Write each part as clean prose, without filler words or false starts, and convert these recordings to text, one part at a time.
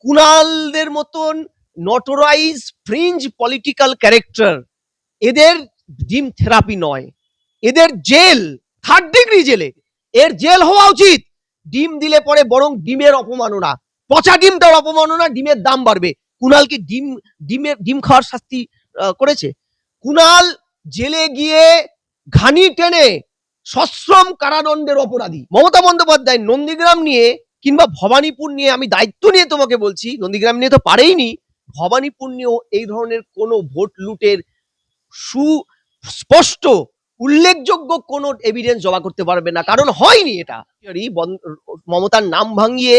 কুণালদের মতন নটোরাইজ fringe political character, এদের ডিম থেরাপি নয়, এদের জেল, 3rd ডিগ্রি জেলে, এর জেল হওয়া উচিত। ডিম দিলে পরে বরং ডিমের অপমাননা, পচা ডিমটার অপমাননা, ডিমের দাম বাড়বে। কুণাল কি ডিম খাওয়ার শাস্তি করেছে? কুণাল জেলে গিয়ে ঘানি টেনে সশ্রম কারাদণ্ডের অপরাধী। মমতা বন্দ্যোপাধ্যায় নন্দীগ্রাম নিয়ে কিংবা ভবানীপুর নিয়ে, আমি দায়িত্ব নিয়ে তোমাকে বলছি, নন্দীগ্রাম নিয়ে তো পারেইনি, ভবানীপুর নিয়েও এই ধরনের কোনো ভোট লুটের সুস্পষ্ট উল্লেখযোগ্য কোনো এভিডেন্স জমা করতে পারবে না, কারণ হয়নি। এটা মমতার নাম ভাঙিয়ে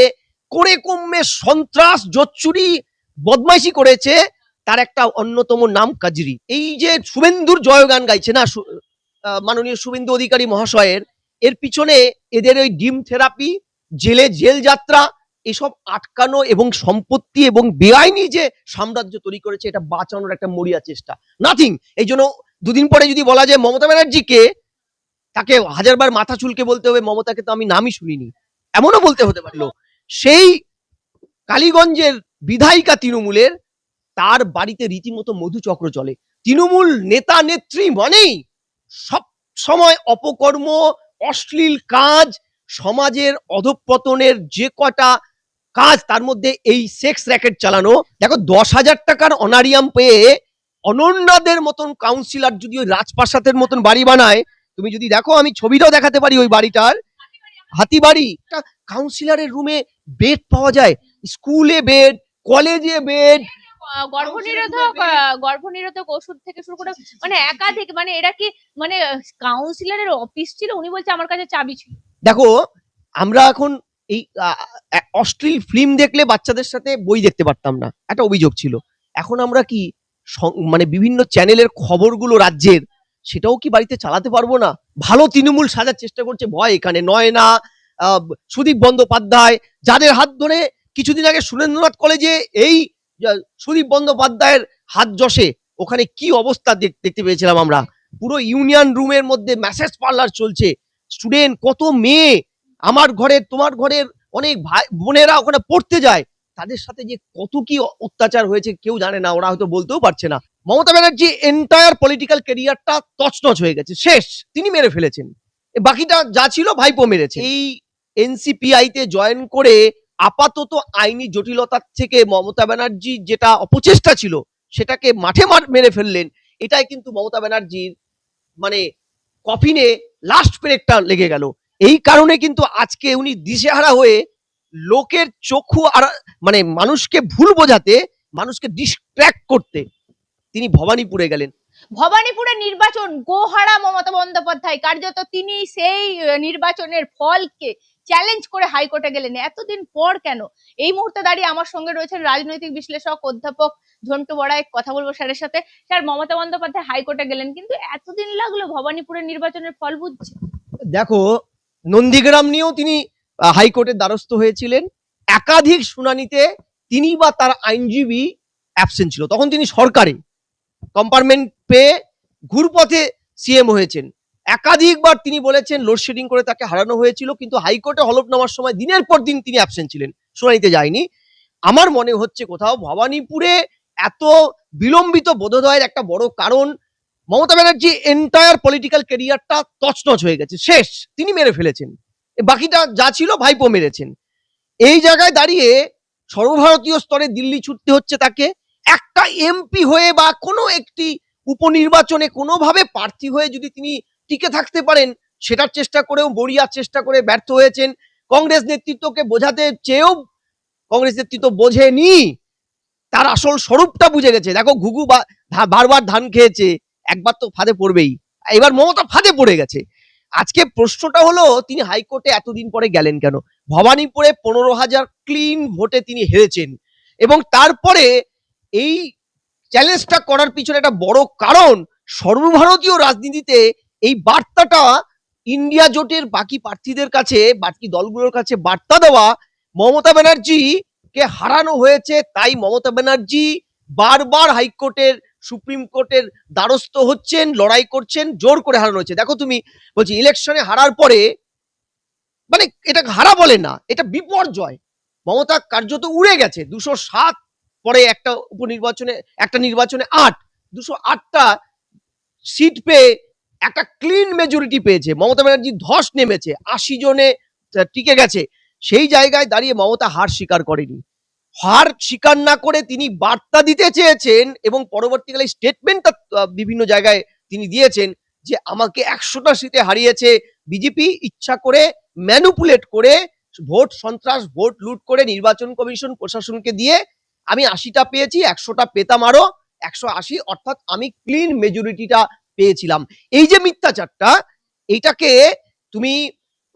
করে কমে সন্ত্রাস, জোচ্চুরি, বদমাইশি করেছে, তার একটা অন্যতম নাম কাজরি। এই যে শুভেন্দুর জয়গান গাইছে না মাননীয় শুভেন্দু অধিকারী মহাশয়ের, এর পিছনে এদের ওই ডিম থেরাপি, জেল যাত্রা, এসব আটকানো এবং সম্পত্তি এবং বেআইনি যে সাম্রাজ্য তৈরি করেছে, এটা বাঁচানোর একটা মরিয়া চেষ্টা, নাথিং। এই জন্য দুদিন পরে যদি বলা যায় মমতা ব্যানার্জিকে, তাকে 1000বার মাথা চুলকে বলতে হবে মমতাকে তো আমি নামই শুনিনি, এমনও বলতে হতে পারলো। সেই কালীগঞ্জের বিধায়িকা তৃণমূলের, তার বাড়িতে রীতিমতো মধুচক্র চলে। তৃণমূল নেতা নেত্রী মানেই সব সময় অপকর্ম, অশ্লীল কাজ, সমাজের অধঃপতনের যে কটা কাজ, তার মধ্যে এই সেক্স র্যাকেট চালানো। দেখো 10,000 টাকার অনারিয়াম পেয়ে অনন্যাদের মতন কাউন্সিলর যদি ওই রাজপ্রাসাদের মতন বাড়ি বানায়, তুমি যদি দেখো, আমি ছবিটাও দেখাতে পারি ওই বাড়িটার, হাতিবাড়ি, কাউন্সিলরের রুমে বেড পাওয়া যায়, স্কুলে বেড, কলেজে বেড, গর্ভনিরোধক ওষুধ থেকে শুরু করে মানে একাধিক, মানে এরা কি মানে কাউন্সিলরের অফিস ছিল? উনি বলছে আমার কাছে চাবি ছিল। দেখো, আমরা এখন এই অশ্লীল ফিল্ম দেখলে বাচ্চাদের সাথে বই দেখতে পারতাম না, একটা অভিযোগ ছিল। এখন আমরা কি মানে বিভিন্ন চ্যানেলের খবরগুলো রাজ্যের, সেটাও কি বাড়িতে চালাতে পারবো না? ভালো তৃণমূল সাজার চেষ্টা করছে, ভয় এখানে নয় না। সুদীপ বন্দ্যোপাধ্যায়, যাদের হাত ধরে কিছুদিন আগে সুরেন্দ্রনাথ কলেজে এই সুদীপ বন্দ্যোপাধ্যায়ের হাত যশে, ওখানে কি অবস্থা দেখতে পেয়েছিলাম আমরা। পুরো ইউনিয়ন রুমের মধ্যে ম্যাসেজ পার্লার চলছে, স্টুডেন্ট, কত মেয়ে, আমার ঘরের তোমার ঘরের অনেক ভাই বোনেরা ওখানে পড়তে যায়, তাদের সাথে যে কত কি অত্যাচার হয়েছে কেউ জানে না, ওরা হয়তো বলতেও পারছে না। মমতা ব্যানার্জি এন্টায়ার পলিটিক্যাল ক্যারিয়ারটা তছনছ হয়ে গেছে, শেষ, তিনি মেরে ফেলেছেন। বাকিটা যা ছিল ভাইপো মেরেছে। এই এনসিপিআই তে জয়েন করে আপাতত আইনি জটিলতার থেকে মমতা ব্যানার্জি যেটা অপচেষ্টা ছিল সেটাকে মাঠে মেরে ফেললেন। এটাই কিন্তু মমতা ব্যানার্জির মানে কফিনে লাস্ট ব্রেকটা লেগে গেল। এই কারণে কিন্তু আজকে উনি দিশেহারা হয়ে লোকের চক্ষু আর মানে মানুষকে ভুল বোঝাতে, মানুষকে ডিস্ট্র্যাক্ট করতে তিনি ভবানীপুরে গেলেন। ভবানীপুরের নির্বাচন গোহারা মমতা বন্দ্যোপাধ্যায়, কার্যত তিনি সেই নির্বাচনের ফলকে চ্যালেঞ্জ করে হাইকোর্টে গেলেন। এতদিন পর কেন? এই মুহূর্তে দাঁড়িয়ে আমার সঙ্গে রয়েছেন রাজনৈতিক বিশ্লেষক অধ্যাপক ঝন্টু বড়াই, কথা বলবো স্যারের সাথে। স্যার, মমতা বন্দ্যোপাধ্যায় হাইকোর্টে গেলেন, কিন্তু এতদিন লাগলো ভবানীপুরের নির্বাচনের ফল বুঝছে? দেখো, নন্দীগ্রাম নিয়েও তিনি হাইকোর্টের দ্বারস্থ হয়েছিলেন, একাধিক শুনানিতে তিনি বা তার আইনজীবী অ্যাবসেন্ট ছিল, তখন তিনি সরকারে কম্পার্টমেন্ট পেয়ে ঘুরপথে সিএম হয়েছেন। একাধিকবার তিনি বলেছেন লোডশেডিং করে তাকে হারানো হয়েছিল, কিন্তু হাইকোর্টে হলফনামার সময় দিনের পর দিন তিনি অ্যাবসেন্ট ছিলেন, শুনানিতে যায়নি। আমার মনে হচ্ছে কোথাও ভবানীপুরে এত বিলম্বিত বোধোদয়ের একটা বড় কারণ, মমতা ব্যানার্জি এন্টায়ার পলিটিক্যাল ক্যারিয়ারটা তছনছ হয়ে গেছে, শেষ, তিনি মেরে ফেলেছেন। বাকিটা যা ছিল ভাইপো মেরেছেন। এই জায়গায় দাঁড়িয়ে সর্বভারতীয় স্তরে দিল্লি ছুটতে হচ্ছে তাকে। একটা এমপি হয়ে বা কোনো একটি উপনির্বাচনে কোনোভাবে প্রার্থী হয়ে যদি তিনি টিকে থাকতে পারেন, সেটার চেষ্টা করেও বড়িয়ার চেষ্টা করে ব্যর্থ হয়েছেন। কংগ্রেস নেতৃত্বকে বোঝাতে চেয়েও কংগ্রেস নেতৃত্ব বোঝেনি, তার আসল স্বরূপটা বুঝে গেছে। দেখো, ঘুঘু বারবার ধান খেয়েছে, একবার তো ফাঁদে পড়বেই, এবার মমতা ফাঁদে পড়ে গেছে। আজকে প্রশ্নটা হলো, তিনি হাইকোর্টে এতদিন পরে গেলেন কেন? ভবানীপুরে 15,000 ক্লিন ভোটে তিনি হেরেছেন, এবং তারপরে এই চ্যালেঞ্জটা করার পিছনে একটা বড় কারণ, সর্বভারতীয় রাজনীতিতে এই বার্তাটা ইন্ডিয়া জোটের বাকি প্রার্থীদের কাছে, বাকি দলগুলোর কাছে বার্তা দেওয়া, মমতা ব্যানার্জি কে হারানো হয়েছে, তাই মমতা ব্যানার্জি বারবার হাইকোর্টের, সুপ্রিম কোর্টের দ্বারস্থ হচ্ছেন, লড়াই করছেন, জোর করে হারানো হয়েছে। দেখো, তুমি বলছি ইলেকশনে হারার পরে, মানে এটা হারা বলে না, এটা বিপর্যয়। মমতা কার্যত উড়ে গেছে। 207 পরে একটা উপনির্বাচনে, একটা নির্বাচনে 8, 208টা সিট পেয়ে একটা ক্লিন মেজরিটি পেয়েছে। মমতা ব্যানার্জি ধস নেমেছে, 80 জনে টিকে গেছে। সেই জায়গায় দাঁড়িয়ে মমতা হার স্বীকার করেনি। হার স্বীকার না করে তিনি বার্তা দিতে চেয়েছেন এবং পরবর্তীকালে স্টেটমেন্টটা বিভিন্ন জায়গায় তিনি দিয়েছেন যে আমাকে 100টা সিটে হারিয়েছে বিজেপি, ইচ্ছা করে ম্যানুপুলেট করে ভোট সন্ত্রাস, ভোট লুট করে নির্বাচন কমিশন প্রশাসনকে দিয়ে আমি 80টা পেয়েছি, 100টা পেতাম আরো 180, অর্থাৎ আমি ক্লিন মেজরিটিটা পেয়েছিলাম। এই যে মিথ্যাচারটা, এইটাকে তুমি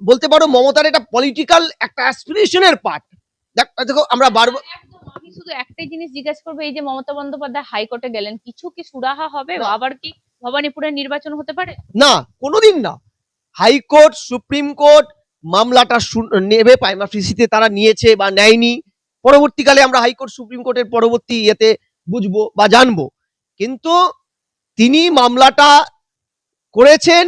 বলতে পারো মমতার এটা পলিটিক্যাল একটা অ্যাসপিরেশনের পার্ট। দেখো আমরা বারবার একদম, আমি শুধু একটাই জিনিস জিজ্ঞাসা করবো, এই যে মমতা বন্দ্যোপাধ্যায় হাইকোর্টে গেলেন, কিছু কি সুরাহা হবে? না। আবার কি ভবানীপুরের নির্বাচন হতে পারে? না, কোনোদিন না। হাইকোর্ট, সুপ্রিম কোর্ট মামলাটা নেবে, প্রাইমা ফেসিতে তারা নিয়েছে বা নেয়নি, পরবর্তীকালে আমরা হাইকোর্ট সুপ্রিম কোর্টের পরবর্তী ইয়েতে বুঝবো বা জানবো। কিন্তু তিনি মামলাটা করেছেন,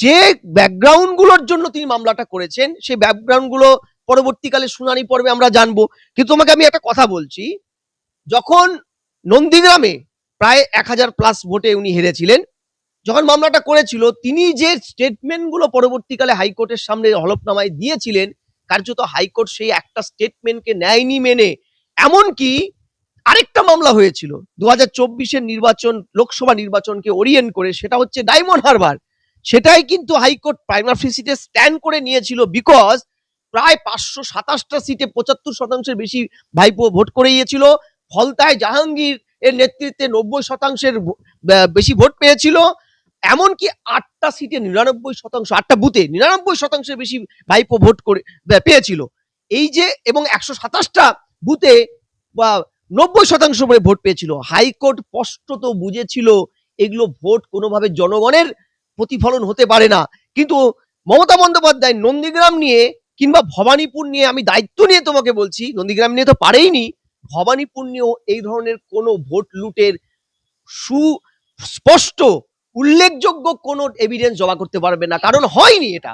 যে ব্যাকগ্রাউন্ড গুলোর জন্য তিনি মামলাটা করেছেন, সেই ব্যাকগ্রাউন্ড গুলো পরবর্তীকালে শুনানি পর্বে আমরা জানবো। কিন্তু তোমাকে আমি একটা কথা বলছি, যখন নন্দীগ্রামে প্রায় 1000+ ভোটে উনি হেরেছিলেন, যখন মামলাটা করেছিল, তিনি যে স্টেটমেন্ট গুলো পরবর্তীকালে হাইকোর্টের সামনে হলফনামায় দিয়েছিলেন, কার্যত হাইকোর্ট সেই একটা স্টেটমেন্টকে নেয়নি মেনে। এমনকি আরেকটা মামলা হয়েছিল 2024-এর নির্বাচন, লোকসভা নির্বাচনকে ওরিয়েন্ট করে, সেটা হচ্ছে ডায়মন্ড হারবার। সেটাই কিন্তু হাইকোর্ট প্রাইমা ফেসিতে স্ট্যান্ড করে নিয়েছিল, বিকজ প্রায় 527টা সিটে 75%-এর বেশি ভাইপো ভোট করে গিয়েছিল। ফলতায় জাহাঙ্গীর এর নেতৃত্বে 90%-এর বেশি ভোট পেয়েছিল। এমনকি 8টা সিটে 99%, 8টা বুথে 99%-এর বেশি ভাইপো ভোট করে পেয়েছিল। এই যে, এবং 127টা বুথে বা 90% করে ভোট পেয়েছিল। হাইকোর্ট স্পষ্টত বুঝেছিল এগুলো ভোট কোনোভাবে জনগণের প্রতিফলন হতে পারে না। কিন্তু মমতা বন্দ্যোপাধ্যায় নন্দীগ্রাম নিয়ে কিংবা ভবানীপুর নিয়ে, আমি দায়িত্ব নিয়ে তোমাকে বলছি, নন্দীগ্রাম নিয়ে তো পারেইনি, ভবানীপুর নিয়েও এই ধরনের কোনো ভোট লুটের সুস্পষ্ট উল্লেখযোগ্য কোনো এভিডেন্স জমা করতে পারবে না, কারণ হয়নি এটা।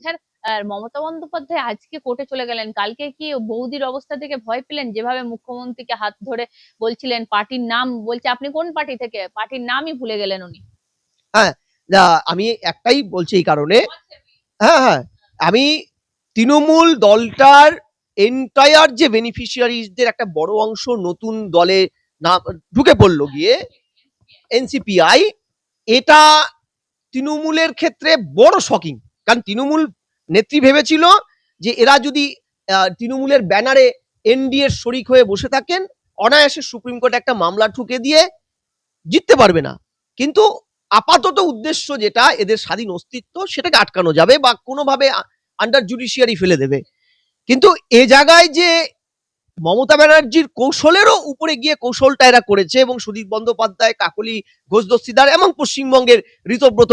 স্যার, আর মমতা বন্দ্যোপাধ্যায় আজকে কোর্টে চলে গেলেন, কালকে কি বৌদির অবস্থা থেকে ভয় পেলেন? যেভাবে মুখ্যমন্ত্রীকে হাত ধরে বলছিলেন, পার্টির নাম বলছে, আপনি কোন পার্টি থেকে, পার্টির নামই ভুলে গেলেন উনি। হ্যাঁ, আমি একটাই বলছি এই কারণে, হ্যাঁ, আমি তৃণমূল দলটার এন্টায়ার যে বেনিফিশিয়ারিজদের একটা বড় অংশ নতুন দলে নাম ঢুকে পড়লো গিয়ে, এনসিপিআই, এটা তৃণমূলের ক্ষেত্রে বড় শকিং। কারণ তৃণমূল নেত্রী ভেবেছিল যে এরা যদি তৃণমূলের ব্যানারে এনডিএর শরিক হয়ে বসে থাকেন, অনায়াসে সুপ্রিম কোর্টে একটা মামলা ঠুকে দিয়ে জিততে পারবে না। কিন্তু আপাতত উদ্দেশ্য যেটা, এদের স্বাধীন অস্তিত্ব, সেটাকে আটকানো যাবে বা কোনোভাবে আন্ডার জুডিশিয়ারি ফেলে দেবে। কিন্তু এ জায়গায় যে মমতা ব্যানার্জির কৌশলেরও উপরে গিয়ে কৌশলটা এরা করেছে, এবং সুদীপ বন্দ্যোপাধ্যায়, কাকলি ঘোষ দস্তিদার এবং পশ্চিমবঙ্গের ঋতব্রত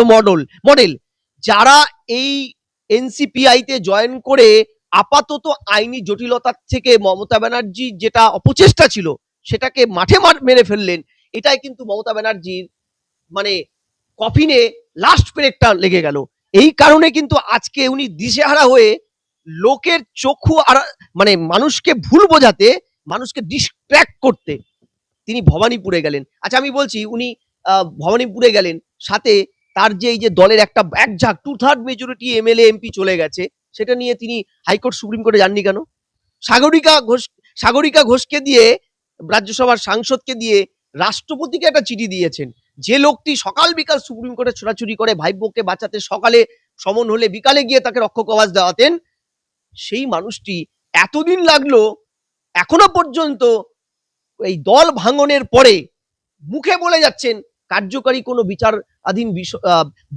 মডেল, যারা এই এনসিপিআই তে জয়েন করে আপাতত আইনি জটিলতার থেকে মমতা ব্যানার্জি যেটা অপচেষ্টা ছিল সেটাকে মাঠে মেরে ফেললেন। এটাই কিন্তু মমতা ব্যানার্জির মানে কফিনে লাস্ট ব্রেকটা লেগে গেল। এই কারণে কিন্তু আজকে উনি দিশেহারা হয়ে লোকের চক্ষু আর মানে মানুষকে ভুল বোঝাতে, মানুষকে ডিস্ট্র্যাক্ট করতে তিনি ভবানীপুরে গেলেন। আচ্ছা, আমি বলছি, উনি ভবানীপুরে গেলেন, সাথে তার যে এই যে দলের একটা একঝাঁক 2/3 মেজরিটি এমএলএ এমপি চলে গেছে, সেটা নিয়ে তিনি হাইকোর্ট সুপ্রিম কোর্টে যাননি কেন? সাগরিকা ঘোষকে দিয়ে, রাজ্যসভার সাংসদকে দিয়ে রাষ্ট্রপতিকে একটা চিঠি দিয়েছেন। যে লোকটি সকাল বিকাল সুপ্রিম কোর্টে ছোটাছুটি করে ভাইপোকে বাঁচাতে, সকালে সমন হলে বিকালে গিয়ে তাকে রক্ষক কবচ দেওয়াতেন, সেই মানুষটি এতদিন লাগলো এখনো পর্যন্ত এই দল ভাঙনের পরে মুখে বলে যাচ্ছেন কার্যকারী কোনো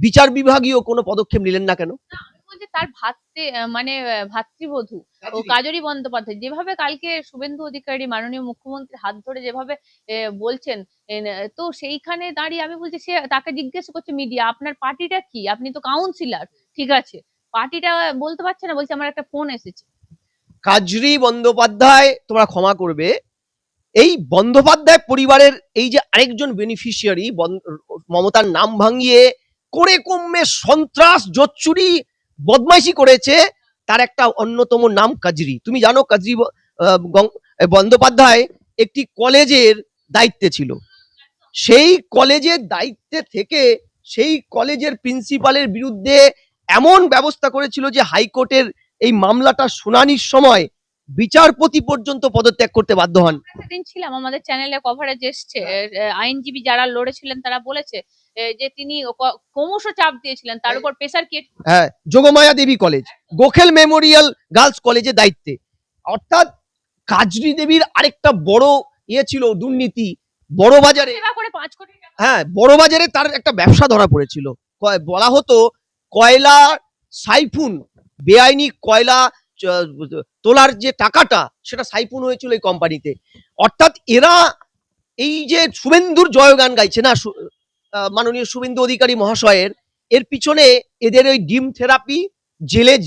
বিচার বিভাগীয় কোনো পদক্ষেপ নিলেন না কেন? তার ভাতৃবধূ ও কাজরি বন্দ্যোপাধ্যায় যেভাবে কালকে শুভেন্দু অধিকারী মাননীয় মুখ্যমন্ত্রী হাত ধরে যেভাবে বলছেন, তো সেইখানে দাঁড়িয়ে আমি বলছি, সে তাকে জিজ্ঞেস করছে মিডিয়া, আপনার পার্টিটা কি, আপনি তো কাউন্সিলর, ঠিক আছে, পার্টিটা বলতে পারছে না, বলছে আমার একটা ফোন এসেছে। কাজরি বন্দ্যোপাধ্যায়, তোমরা ক্ষমা করবে, এই বন্দ্যোপাধ্যায় পরিবারের এই যে আরেকজন বেনিফিশিয়ারি মমতার নাম ভাঙিয়ে করে কমে সন্ত্রাস, জোচ্চুরি, বদমাইশি করেছে, তার একটা অন্যতম নাম কাজরি। তুমি জানো কাজরি বন্দ্যোপাধ্যায় একটি কলেজের দায়িত্বে ছিল। সেই কলেজের দায়িত্বে থেকে সেই কলেজের প্রিন্সিপালের বিরুদ্ধে এমন ব্যবস্থা করেছিল যে হাইকোর্টের এই মামলাটা শুনানির সময় বিচারপতি পর্যন্ত পদত্যাগ করতে বাধ্য হন। সেদিন ছিলাম, আমাদের চ্যানেলে কভারেজ এসছে, আইনজীবী যারা লড়েছিলেন তারা বলেছে যে তিনি ক্রমশ চাপ দিয়েছিলেন, তার উপর প্রেসার ক্রিয়েট। হ্যাঁ, যোগমায়া দেবী কলেজ, গোখেল মেমোরিয়াল গার্লস কলেজের দায়িত্বে। অর্থাৎ কাজরি দেবীর আরেকটা বড় ছিল দুর্নীতি, বড় বাজারে। করে 5 কোটি টাকা। হ্যাঁ, বড় বাজারে তার একটা ব্যবসা ধরা পড়েছিল। বলা হতো কয়লা সাইফুন, বেআইনি কয়লা তোলার যে টাকাটা সেটা সাইফুন হয়েছিল এই কোম্পানিতে। অর্থাৎ এরা এই যে শুভেন্দুর জয়গান গাইছে না মাননীয় শুভেন্দু অধিকারী মহাশয়ের, এর পিছনে এদের ওই ডিম থেরাপি,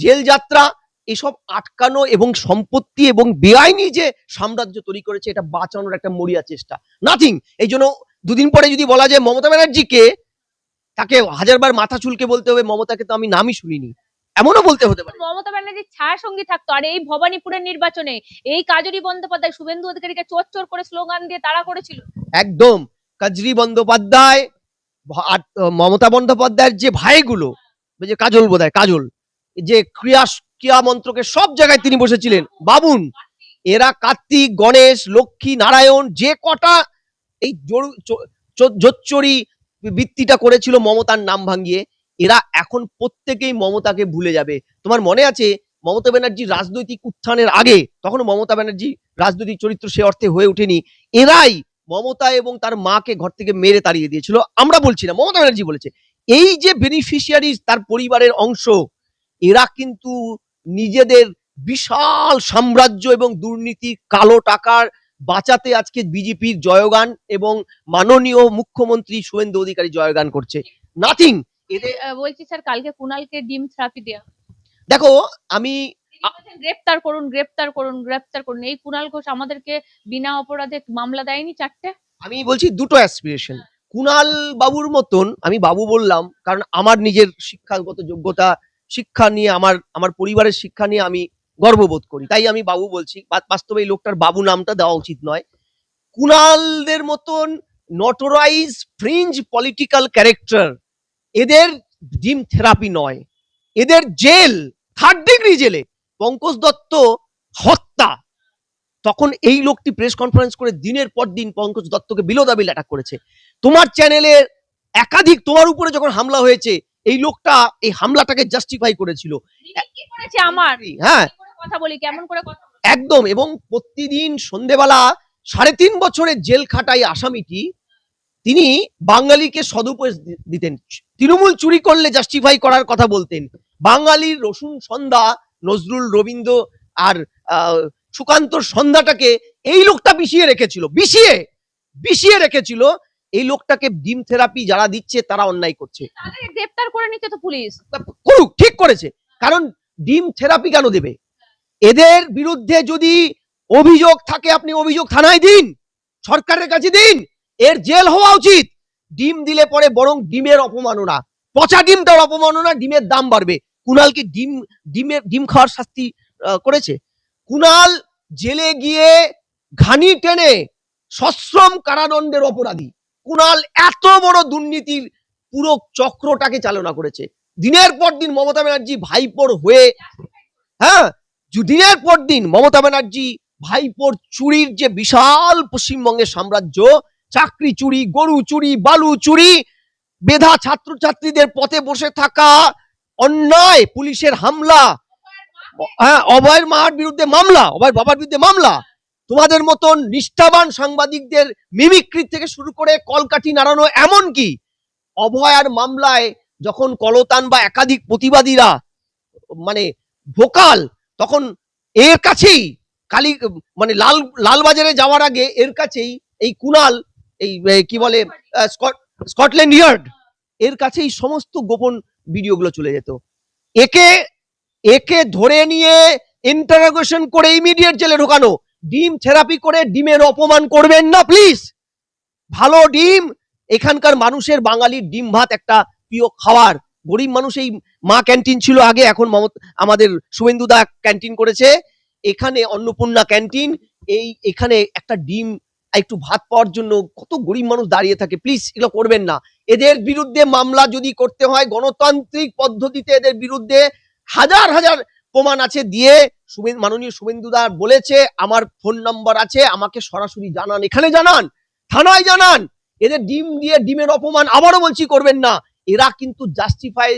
জেল যাত্রা, এসব আটকানো এবং সম্পত্তি এবং বেআইনি যে সাম্রাজ্য তৈরি করেছে এটা বাঁচানোর একটা মরিয়া চেষ্টা, নাথিং। এই জন্য দুদিন পরে যদি বলা যায় মমতা ব্যানার্জিকে, তাকে হাজারবার মাথা চুলকে বলতে হবে মমতাকে তো আমি নামই শুনিনি, এমনও বলতে হতে পারে। মমতা ব্যানার্জির ছায়া সঙ্গী থাকতো। আর এই ভবানীপুরের নির্বাচনে এই কাজরি বন্দ্যোপাধ্যায় শুভেন্দু অধিকারীকে চোর করে স্লোগান দিয়ে তাড়া করেছিল। একদম, কাজরি বন্দ্যোপাধ্যায় আর মমতা বন্দ্যোপাধ্যায়ের যে ভাইগুলো, যে কাজল বোধহয় কাজল, যে ক্রিয়া মন্ত্রকে সব জায়গায় তিনি বসেছিলেন, বাবুন, এরা কার্তিক, গণেশ, লক্ষ্মী, নারায়ণ, যে কটা এই জোচ্চুরি বৃত্তিটা করেছিল মমতার নাম ভাঙিয়ে, এরা এখন প্রত্যেকেই মমতাকে ভুলে যাবে। তোমার মনে আছে মমতা ব্যানার্জির রাজনৈতিক উত্থানের আগে, তখন মমতা ব্যানার্জি রাজনৈতিক চরিত্র সে অর্থে হয়ে ওঠেনি, এরাই মমতা এবং তার মাকে ঘর থেকে মেরে তাড়িয়ে দিয়েছিল। আমরা বলছি না, মমতা ব্যানার্জি বলেছে। এই যে বেনিফিশিয়ারি তার পরিবারের অংশ, এরা কিন্তু নিজেদের বিশাল সাম্রাজ্য এবং দুর্নীতি, কালো টাকার বাঁচাতে আজকে বিজেপির জয়গান এবং মাননীয় মুখ্যমন্ত্রী শুভেন্দু অধিকারী জয়গান করছে। নাথিং। এদের বলছি স্যার, কালকে কুণালকে ডিম থেরাপি দেয়া। দেখো, আমি গ্রেপ্তার করুন, গ্রেপ্তার করুন, গ্রেপ্তার করুন। এই কুণাল ঘোষ আমাদেরকে বিনা অপরাধে মামলা দেয়নি 4টে। আমি বলছি দুটো অ্যাসপিরেশন। কুণাল বাবুর মতন, আমি বাবু বললাম কারণ আমার নিজের শিক্ষাগত যোগ্যতা, শিক্ষা নিয়ে, আমার পরিবারের শিক্ষা নিয়ে আমি গর্ববোধ করি, তাই আমি বাবু বলছি। বাস্তবে এই লোকটার বাবু নামটা দেওয়া উচিত নয়। কুণালদের মতন নটোরাইজ ফ্রিঞ্জ পলিটিক্যাল ক্যারেক্টার, এদের ডিম থেরাপি নয়, এদের জেল, 3rd ডিগ্রি জেলে। পঙ্কজ দত্ত হত্যা, তখন এই লোকটি প্রেস কনফারেন্স করে দিনের পর দিন পঙ্কজ দত্তকে বিলো দা বিল অ্যাটাক করেছে। তোমার চ্যানেলে একাধিক তোমার উপরে যখন হামলা হয়েছে, এই লোকটা এই হামলাটাকে জাস্টিফাই করেছিল। কি করেছে আমার? হ্যাঁ, কথা বলি কেমন করে কথা একদম। এবং প্রতিদিন সন্ধেবেলা 3.5 বছরের জেল খাটাই আসামিটি, তিনি বাঙালিকে সদুপদেশ দিতেন। তৃণমূল চুরি করলে জাস্টিফাই করার কথা বলতেন। বাঙালির রসুন সন্ধ্যা, নজরুল, রবীন্দ্র আর সুকান্তর সন্ধ্যাটাকে এই লোকটা বিষিয়ে রেখেছিল। এই লোকটাকে ডিম থেরাপি যারা দিচ্ছে তারা অন্যায় করছে। তাদের গ্রেফতার করে নিতে তো পুলিশ করুক, ঠিক করেছে। কারণ ডিম থেরাপি কেন দেবে? এদের বিরুদ্ধে যদি অভিযোগ থাকে, আপনি অভিযোগ থানায় দিন, সরকারের কাছে দিন, এর জেল হওয়া উচিত। ডিম দিলে পরে বরং ডিমের অপমাননা, পচা ডিমটার অপমাননা, ডিমের দাম বাড়বে। কুণাল কি ডিম খাওয়ার শাস্তি করেছে? কুণাল জেলে গিয়ে ঘানি টেনে সশ্রম কারাদণ্ডের অপরাধী। কুণাল এত বড় দুর্নীতির পুরো চক্রটাকে চালনা করেছে। দিনের পর দিন মমতা ব্যানার্জি ভাইপোর হয়ে, হ্যাঁ, দিনের পর দিন মমতা ব্যানার্জি ভাইপোর চুরির যে বিশাল পশ্চিমবঙ্গের সাম্রাজ্য, চাকরি চুরি, গরু চুরি, বালু চুরি, বেধা ছাত্রছাত্রীদের পথে বসে থাকা, অন্যায় পুলিশের হামলা, হ্যাঁ, অভয়ের মার বিরুদ্ধে মামলা, অভয়ের বাবার বিরুদ্ধে মামলা, তোমাদের মতন নিষ্ঠাবান সাংবাদিকদের মিমিক্রি থেকে শুরু করে কলকাঠি নাড়ানো, এমনকি অভয়ার মামলায় যখন কলতান বা একাধিক প্রতিবাদীরা মানে ভোকাল, তখন এর কাছেই লালবাজারে যাওয়ার আগে এর কাছেই এই কুণাল, এই কি বলে স্কটল্যান্ড ইয়ার্ড, এর কাছেই সমস্ত গোপন ভিডিওগুলো চলে যেত। একে ধরে নিয়ে ইন্টারোগেশন করে ইমিডিয়েট জেলে ঢোকানো। ডিম থেরাপি করে ডিমের অপমান করবেন না প্লিজ। ভালো ডিম, এখানকার মানুষের, বাঙালির ডিম ভাত একটা প্রিয় খাবার। গরিব মানুষ, এই মা ক্যান্টিন ছিল আগে, এখন আমাদের শুভেন্দুদা ক্যান্টিন করেছে। এখানে অন্নপূর্ণা ক্যান্টিন, এখানে একটা ডিম একটু ভাত পাওয়ার জন্য কত গরিব মানুষ দাঁড়িয়ে থাকে। প্লিজ এগুলো করবেন না। এদের বিরুদ্ধে মামলা যদি করতে হয় গণতান্ত্রিক পদ্ধতিতে, এদের বিরুদ্ধে হাজার হাজার প্রমাণ আছে দিয়ে মাননীয় শুভেন্দুদা বলেছে আমার ফোন নাম্বার আছে, আমাকে সরাসরি জানান, এখানে জানান, থানায় জানান। এদের ডিম দিয়ে ডিমের অপমান আবারও বলছি করবেন না। এরা কিন্তু জাস্টিফাই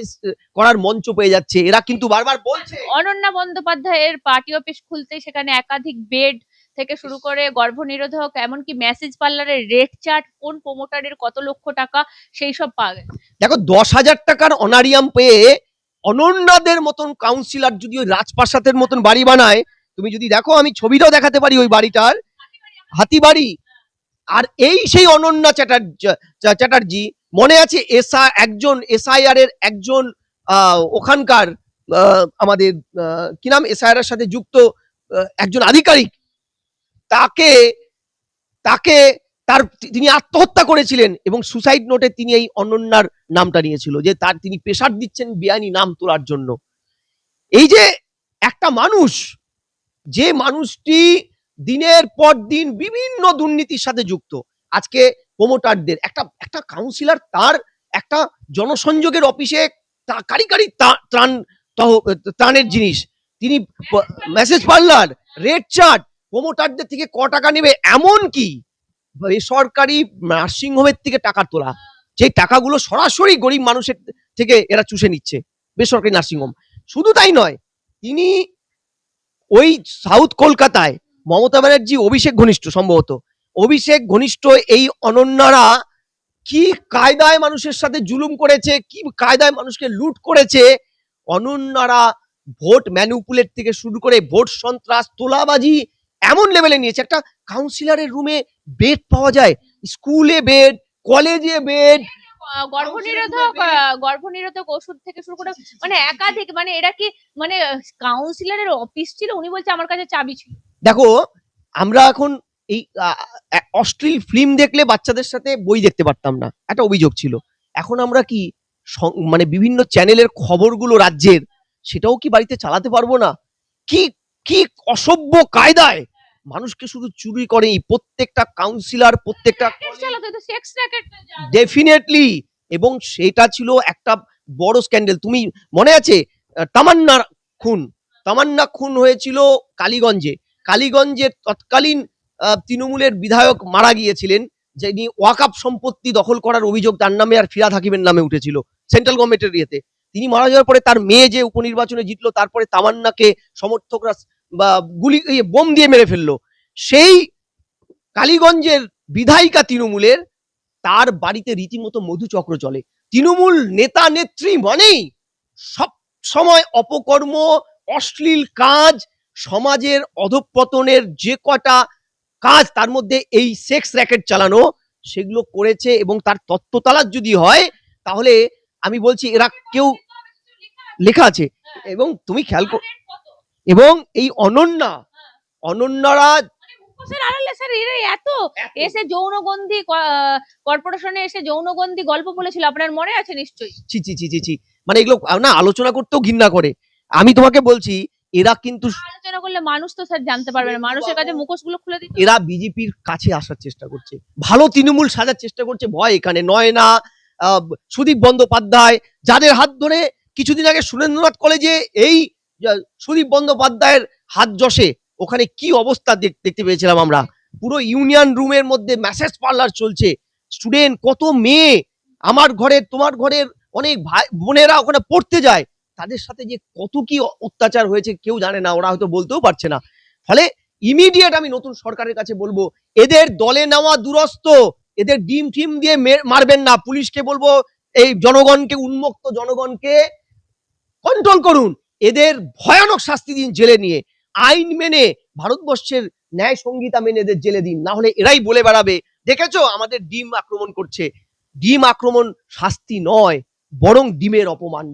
করার মঞ্চ পেয়ে যাচ্ছে, এরা কিন্তু বারবার বলছে। অনন্যা বন্দ্যোপাধ্যায়ের পার্টি অফিস খুলতে সেখানে একাধিক বেড থেকে শুরু করে গর্ভনিরোধক, এমনকি মেসেজ পার্লারের রেট চার্ট, কোন প্রমোটারের কত লক্ষ টাকা, সেই সব পাওয়া গেছে। দেখো 10,000 টাকার অনারিয়াম পেয়ে অনন্যাদের মতন কাউন্সিলর যদি ওই রাজপ্রাসাদের মতন বাড়ি বানায়, তুমি যদি দেখো, আমি ছবিটাও দেখাতে পারি ওই বাড়িটার, হাতিবাড়ি। আর এই সেই অনন্যা চ্যাটার্জি মনে আছে একজন এসআইআর এর একজন ওখানকার আমাদের কি নাম এসআইআর এর সাথে যুক্ত একজন আধিকারিক, তাকে তাকে তিনি আত্মহত্যা করেছিলেন এবং সুসাইড নোটে তিনি এই অনন্যার নামটা নিয়েছিল, যে তিনি প্রেসার দিচ্ছেন বেআইনি নাম তোলার জন্য। এই যে একটা মানুষ, যে মানুষটি দিনের পর দিন বিভিন্ন দুর্নীতির সাথে যুক্ত, আজকে প্রমোটারদের একটা কাউন্সিলর তার একটা জনসংযোগের অফিসে কারি ত্রাণের জিনিস, তিনি মেসেজ পার্লার, রেড চার্ট, প্রমোটারদের থেকে ক টাকা নেবে, এমন কি বেসরকারি নার্সিংহোমের থেকে টাকা তোলা, যে টাকাগুলো সরাসরি গরিব মানুষের থেকে এরা চুষে নিচ্ছে বেসরকারি নার্সিংহোম। শুধু তাই নয়, তিনি ওই সাউথ কলকাতায় মমতা ব্যানার্জি অভিষেক ঘনিষ্ঠ, সম্ভবত অভিষেক ঘনিষ্ঠ এই অনন্যারা কি কায়দায় মানুষের সাথে জুলুম করেছে, কি কায়দায় মানুষকে লুট করেছে। অনন্যারা ভোট ম্যানিপুলেট থেকে শুরু করে ভোট সন্ত্রাস, তোলাবাজি এমন লেভেলে নিয়েছে। একটা কাউন্সিলরের রুমে বেড পাওয়া যায়, স্কুলে বেড, কলেজে বেড, গর্ভনিরোধক ওষুধ থেকে শুরু করে মানে একাধিক, মানে এরা কি মানে কাউন্সিলরের অফিস ছিল, উনি বলছে আমার কাছে চাবি ছিল। দেখো, আমরা এখন এই অশ্লীল ফিল্ম দেখলে বাচ্চাদের সাথে বই দেখতে পারতাম না, একটা অভিযোগ ছিল। এখন আমরা কি মানে বিভিন্ন চ্যানেলের খবরগুলো রাজ্যের, সেটাও কি বাড়িতে চালাতে পারবো না? কি কি অসভ্য কায়দায় মানুষকে শুধু চুরি করে প্রত্যেকটা কাউন্সিলর, প্রত্যেকটা ডেফিনেটলি। এবং সেটা ছিল একটা বড় স্ক্যান্ডেল। তুমি মনে আছে তামান্না খুন হয়েছিল কালীগঞ্জের তৎকালীন তৃণমূলের বিধায়ক মারা গিয়েছিলেন, যিনি ওয়াকআপ সম্পত্তি দখল করার অভিযোগ তার নামে আর ফিরহাদ হাকিমের নামে উঠেছিল সেন্ট্রাল গভর্নমেন্টের ইয়েতে। তিনি মারা যাওয়ার পরে তার মেয়ে যে উপনির্বাচনে জিতলো, তারপরে তামান্নাকে সমর্থকরা বোম দিয়ে মেরে ফেললো। সেই কালীগঞ্জের বিধায়িকা তৃণমূলের, তার বাড়িতে রীতিমতো মধুচক্র চলে। তৃণমূল নেতা নেত্রী মানেই সব সময় অপকর্ম, অশ্লীল কাজ, সমাজের অধঃপতনের যে কটা কাজ, তার মধ্যে এই সেক্স র্যাকেট চালানো, সেগুলো করেছে। এবং তার তত্ত্বতালাশ যদি হয়, তাহলে আমি বলছি এরা কেউ লেখা আছে। এবং তুমি খেয়াল করো, এবং এই অনন্যারা এত এসে যৌনগন্ধি কর্পোরেশনে এসে যৌনগন্ধি গল্প বলেছিল, আপনার মনে আছে নিশ্চয়ই। ছি, মানে এগুলো না আলোচনা করতেও ঘৃণা করে। আমি তোমাকে বলছি, এরা কিন্তু আলোচনা করলে মানুষ তো স্যার জানতে পারবে না, মানুষের কাছে মুখোশগুলো খুলে দিতে। এরা বিজেপির কাছে আসার চেষ্টা করছে, ভালো তৃণমূল সাজার চেষ্টা করছে। ভয় এখানে নয় না। সুদীপ বন্দ্যোপাধ্যায়, যাদের হাত ধরে কিছুদিন আগে সুরেন্দ্রনাথ কলেজে এই সুদীপ বন্দ্যোপাধ্যায়ের হাত যশে, ওখানে কি অবস্থা দেখতে পেয়েছিলাম আমরা। পুরো ইউনিয়ন রুমের মধ্যে মেসেজ পার্লার চলছে, স্টুডেন্ট, কত মেয়ে, আমার ঘরের তোমার ঘরের অনেক ভাই বোনেরা ওখানে পড়তে যায়, তাদের সাথে যে কত কি অত্যাচার হয়েছে কেউ জানে না, ওরা হয়তো বলতেও পারছে না। ফলে ইমিডিয়েট আমি নতুন সরকারের কাছে বলবো, এদের দলে নেওয়া দুরস্ত, এদের ডিম টিম দিয়ে মারবেন না। পুলিশকে বলবো এই জনগণকে, উন্মুক্ত জনগণকে কন্ট্রোল করুন, এদের ভয়ানক শাস্তি দিন জেলে নিয়ে, আইন মেনে, ভারতবর্ষের ন্যায় সংহিতা মেনে এদের জেলে দিন। না হলে এরাই বলে বেড়াবে, দেখেছো আমাদের ডিম আক্রমণ করছে। ডিম আক্রমণ শাস্তি নয়, বরং ডিমের অপমান।